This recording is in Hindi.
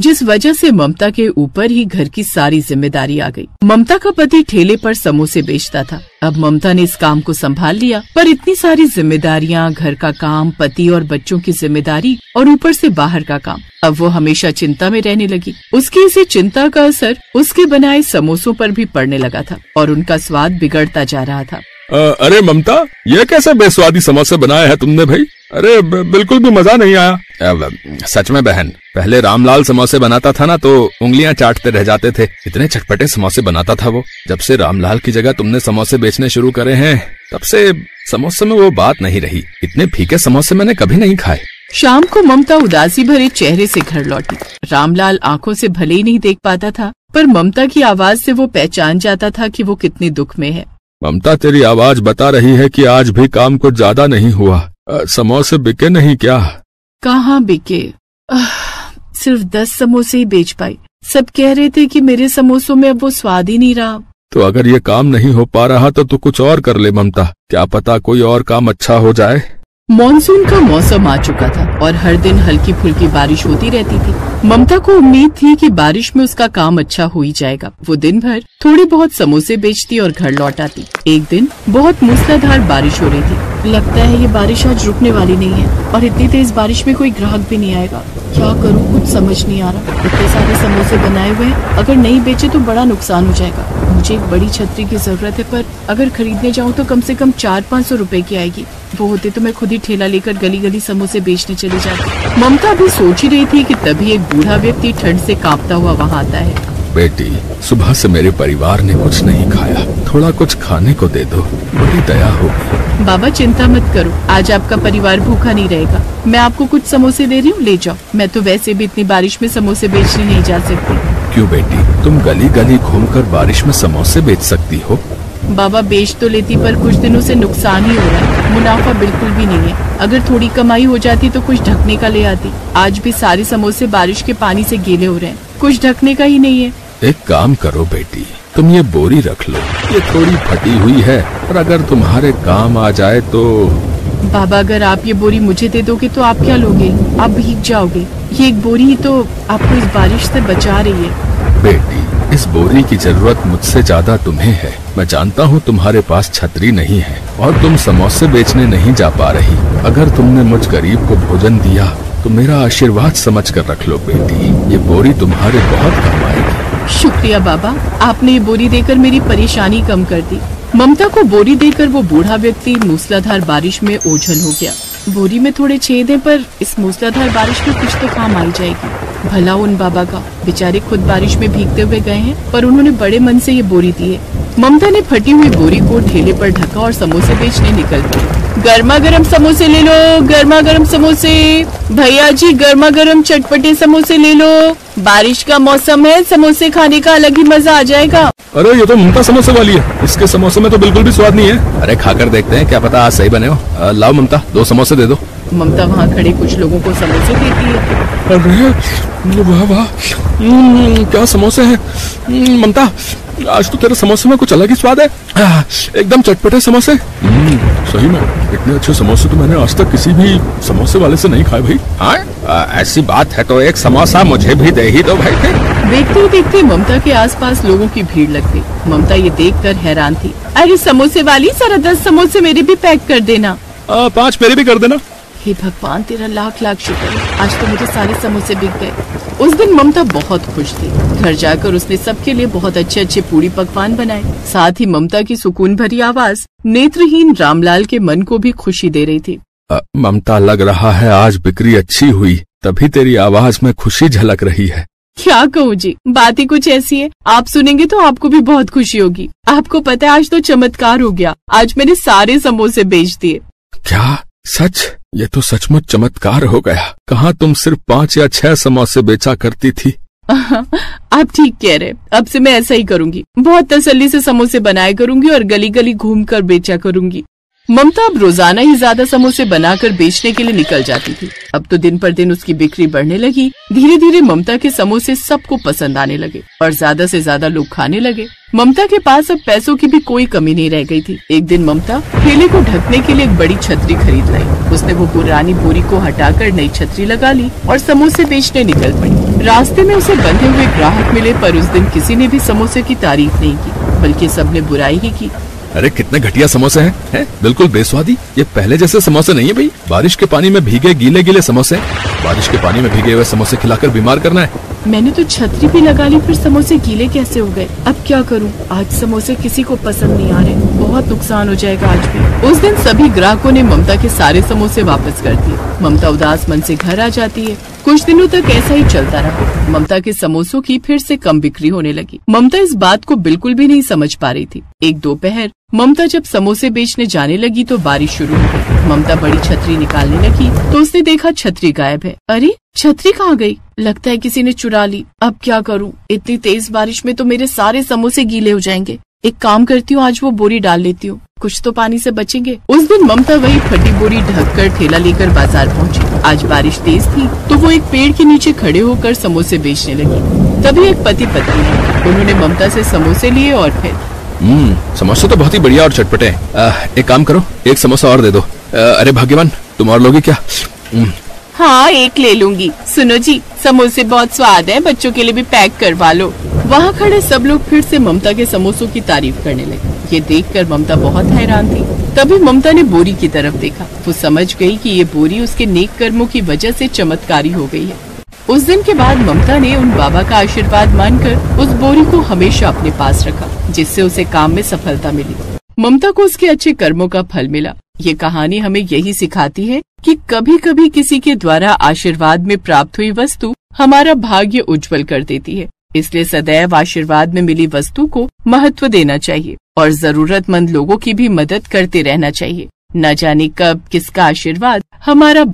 जिस वजह से ममता के ऊपर ही घर की सारी जिम्मेदारी आ गई। ममता का पति ठेले पर समोसे बेचता था। अब ममता ने इस काम को संभाल लिया, पर इतनी सारी जिम्मेदारियां, घर का काम, पति और बच्चों की जिम्मेदारी और ऊपर से बाहर का काम, अब वो हमेशा चिंता में रहने लगी। उसकी इसी चिंता का असर उसके बनाए समोसों पर भी पड़ने लगा था और उनका स्वाद बिगड़ता जा रहा था। अरे ममता, ये कैसे बेस्वादी समोसे बनाए हैं तुमने भाई? अरे बिल्कुल भी मजा नहीं आया। सच में बहन, पहले रामलाल समोसे बनाता था ना तो उंगलियां चाटते रह जाते थे। इतने चटपटे समोसे बनाता था वो। जब से रामलाल की जगह तुमने समोसे बेचने शुरू करे हैं, तब से समोसे में वो बात नहीं रही। इतने फीके समोसे मैंने कभी नहीं खाए। शाम को ममता उदासी भरे चेहरे से घर लौटी। रामलाल आंखों से भले ही नहीं देख पाता था, पर ममता की आवाज से वो पहचान जाता था कि वो कितने दुख में है। ममता, तेरी आवाज बता रही है कि आज भी काम कुछ ज्यादा नहीं हुआ। समोसे बिके नहीं क्या? कहाँ बिके? सिर्फ 10 समोसे ही बेच पाई। सब कह रहे थे कि मेरे समोसों में अब वो स्वाद ही नहीं रहा। तो अगर ये काम नहीं हो पा रहा तो तू कुछ और कर ले ममता। क्या पता कोई और काम अच्छा हो जाए। मॉनसून का मौसम आ चुका था और हर दिन हल्की फुल्की बारिश होती रहती थी। ममता को उम्मीद थी कि बारिश में उसका काम अच्छा हो ही जाएगा। वो दिन भर थोड़ी बहुत समोसे बेचती और घर लौट आती। एक दिन बहुत मूसलाधार बारिश हो रही थी। लगता है ये बारिश आज रुकने वाली नहीं है और इतनी तेज बारिश में कोई ग्राहक भी नहीं आएगा। क्या करूँ, कुछ समझ नहीं आ रहा। इतने सारे समोसे बनाए हुए हैं, अगर नहीं बेचे तो बड़ा नुकसान हो जाएगा। मुझे एक बड़ी छतरी की जरूरत है, पर अगर खरीदने जाऊँ तो कम से कम 400-500 रुपए की आएगी। वो होते तो मैं खुद ही ठेला लेकर गली गली समोसे बेचने चली जाती। ममता भी सोच ही रही थी कि तभी एक बूढ़ा व्यक्ति ठंड से कांपता हुआ वहाँ आता है। बेटी, सुबह से मेरे परिवार ने कुछ नहीं खाया, थोड़ा कुछ खाने को दे दो, बड़ी दया होगी। बाबा चिंता मत करो, आज आपका परिवार भूखा नहीं रहेगा। मैं आपको कुछ समोसे दे रही हूँ, ले जाओ। मैं तो वैसे भी इतनी बारिश में समोसे बेचने नहीं जा सकती। क्यों बेटी, तुम गली गली घूमकर बारिश में समोसे बेच सकती हो। बाबा बेच तो लेती, पर कुछ दिनों से नुकसान ही हो रहा है। मुनाफा बिल्कुल भी नहीं है। अगर थोड़ी कमाई हो जाती तो कुछ ढकने का ले आती। आज भी सारे समोसे बारिश के पानी से गीले हो रहे हैं, कुछ ढकने का ही नहीं है। एक काम करो बेटी, तुम ये बोरी रख लो, ये थोड़ी फटी हुई है और अगर तुम्हारे काम आ जाए तो। बाबा, अगर आप ये बोरी मुझे दे दोगे तो आप क्या लोगे? आप भीग जाओगे। ये एक बोरी ही तो आपको इस बारिश से बचा रही है। बेटी, इस बोरी की जरूरत मुझसे ज्यादा तुम्हें है। मैं जानता हूँ तुम्हारे पास छतरी नहीं है और तुम समोसे बेचने नहीं जा पा रही। अगर तुमने मुझ गरीब को भोजन दिया तो मेरा आशीर्वाद समझ कर रख लो बेटी। ये बोरी तुम्हारे बहुत काम आएगी। शुक्रिया बाबा, आपने ये बोरी देकर मेरी परेशानी कम कर दी। ममता को बोरी देकर वो बूढ़ा व्यक्ति मूसलाधार बारिश में ओझल हो गया। बोरी में थोड़े छेद हैं, पर इस मूसलाधार बारिश में कुछ तो काम आई जाएगी। भला उन बाबा का, बेचारे खुद बारिश में भीगते हुए गए हैं, पर उन्होंने बड़े मन से ये बोरी दी है। ममता ने फटी हुई बोरी को ठेले पर ढका और समोसे बेचने निकल पड़ी। गर्मा गर्म समोसे ले लो, गर्मा गर्म समोसे। भैया जी, गर्मा गर्म चटपटे समोसे ले लो। बारिश का मौसम है, समोसे खाने का अलग ही मजा आ जाएगा। अरे ये तो ममता समोसे वाली है, इसके समोसे में तो बिल्कुल भी स्वाद नहीं है। अरे खाकर देखते हैं, क्या पता आज सही बने हो। लाओ ममता, 2 समोसे दे दो। ममता वहाँ खड़े कुछ लोगों को समोसे देती है। अरे वाह वाह, क्या समोसे हैं ममता। आज तो तेरे समोसे में कुछ अलग ही स्वाद है। एकदम चटपटे समोसे। सही में इतने अच्छे समोसे तो मैंने आज तक किसी भी समोसे वाले से नहीं खाए भाई। हाँ, ऐसी बात है तो एक समोसा मुझे भी दे ही दो भाई। देखते देखते ममता के आसपास लोगों की भीड़ लग गई। ममता ये देखकर हैरान थी। अरे समोसे वाली, जरा 10 समोसे मेरे भी पैक कर देना। 5 मेरे भी कर देना। हे भगवान, तेरा लाख लाख शुक्र है, आज तो मुझे सारे समोसे बिक गए। उस दिन ममता बहुत खुश थी। घर जाकर उसने सबके लिए बहुत अच्छे अच्छे पूड़ी पकवान बनाए। साथ ही ममता की सुकून भरी आवाज नेत्रहीन रामलाल के मन को भी खुशी दे रही थी। ममता, लग रहा है आज बिक्री अच्छी हुई, तभी तेरी आवाज में खुशी झलक रही है। क्या कहूँ जी, बात ही कुछ ऐसी है। आप सुनेंगे तो आपको भी बहुत खुशी होगी। आपको पता है, आज तो चमत्कार हो गया। आज मैंने सारे समोसे बेच दिए। क्या सच? ये तो सचमुच चमत्कार हो गया। कहाँ तुम सिर्फ 5 या 6 समोसे बेचा करती थी। आप ठीक कह रहे। अब से मैं ऐसा ही करूंगी। बहुत तसल्ली से समोसे बनाया करूंगी और गली गली घूमकर बेचा करूंगी। ममता अब रोजाना ही ज्यादा समोसे बनाकर बेचने के लिए निकल जाती थी। अब तो दिन पर दिन उसकी बिक्री बढ़ने लगी। धीरे धीरे ममता के समोसे सबको पसंद आने लगे और ज्यादा से ज्यादा लोग खाने लगे। ममता के पास अब पैसों की भी कोई कमी नहीं रह गई थी। एक दिन ममता ठेले को ढकने के लिए एक बड़ी छतरी खरीद लाई। उसने वो पुरानी बोरी को हटाकर नई छतरी लगा ली और समोसे बेचने निकल पड़ी। रास्ते में उसे बंधे हुए ग्राहक मिले, पर उस दिन किसी ने भी समोसे की तारीफ नहीं की, बल्कि सबने बुराई ही की। अरे कितने घटिया समोसे हैं, बिल्कुल बेस्वादी। ये पहले जैसे समोसे नहीं है भाई। बारिश के पानी में भीगे गीले गीले समोसे। बारिश के पानी में भीगे हुए समोसे खिलाकर बीमार करना है। मैंने तो छतरी भी लगा ली, फिर समोसे गीले कैसे हो गए? अब क्या करूं? आज समोसे किसी को पसंद नहीं आ रहे, बहुत नुकसान हो जाएगा आज भी। उस दिन सभी ग्राहकों ने ममता के सारे समोसे वापस कर दिए। ममता उदास मन से घर आ जाती है। कुछ दिनों तक ऐसा ही चलता रहा। ममता के समोसों की फिर से कम बिक्री होने लगी। ममता इस बात को बिल्कुल भी नहीं समझ पा रही थी। एक दोपहर ममता जब समोसे बेचने जाने लगी तो बारिश शुरू हो गई। ममता बड़ी छतरी निकालने लगी तो उसने देखा छतरी गायब है। अरे छतरी कहाँ गई? लगता है किसी ने चुरा ली। अब क्या करूं? इतनी तेज बारिश में तो मेरे सारे समोसे गीले हो जाएंगे। एक काम करती हूँ, आज वो बोरी डाल लेती हूँ, कुछ तो पानी से बचेंगे। उस दिन ममता वही फटी बोरी ढककर ठेला लेकर बाजार पहुँची। आज बारिश तेज थी तो वो एक पेड़ के नीचे खड़े होकर समोसे बेचने लगी। तभी एक पति पत्नी आई। उन्होंने ममता से समोसे लिए और फिर समोसे तो बहुत ही बढ़िया और चटपटे हैं। एक काम करो, एक समोसा और दे दो। अरे भाग्यवान, तुम और लोगी क्या? हाँ, एक ले लूंगी। सुनो जी, समोसे बहुत स्वाद है, बच्चों के लिए भी पैक करवा लो। वहाँ खड़े सब लोग फिर से ममता के समोसों की तारीफ करने लगे। ये देखकर ममता बहुत हैरान थी। तभी ममता ने बोरी की तरफ देखा। वो समझ गई कि ये बोरी उसके नेक कर्मों की वजह से चमत्कारी हो गई है। उस दिन के बाद ममता ने उन बाबा का आशीर्वाद मानकर उस बोरी को हमेशा अपने पास रखा, जिससे उसे काम में सफलता मिली। ममता को उसके अच्छे कर्मों का फल मिला। ये कहानी हमें यही सिखाती है कि कभी कभी किसी के द्वारा आशीर्वाद में प्राप्त हुई वस्तु हमारा भाग्य उज्जवल कर देती है। इसलिए सदैव आशीर्वाद में मिली वस्तु को महत्व देना चाहिए और जरूरतमंद लोगों की भी मदद करते रहना चाहिए। न जाने कब किसका आशीर्वाद हमारा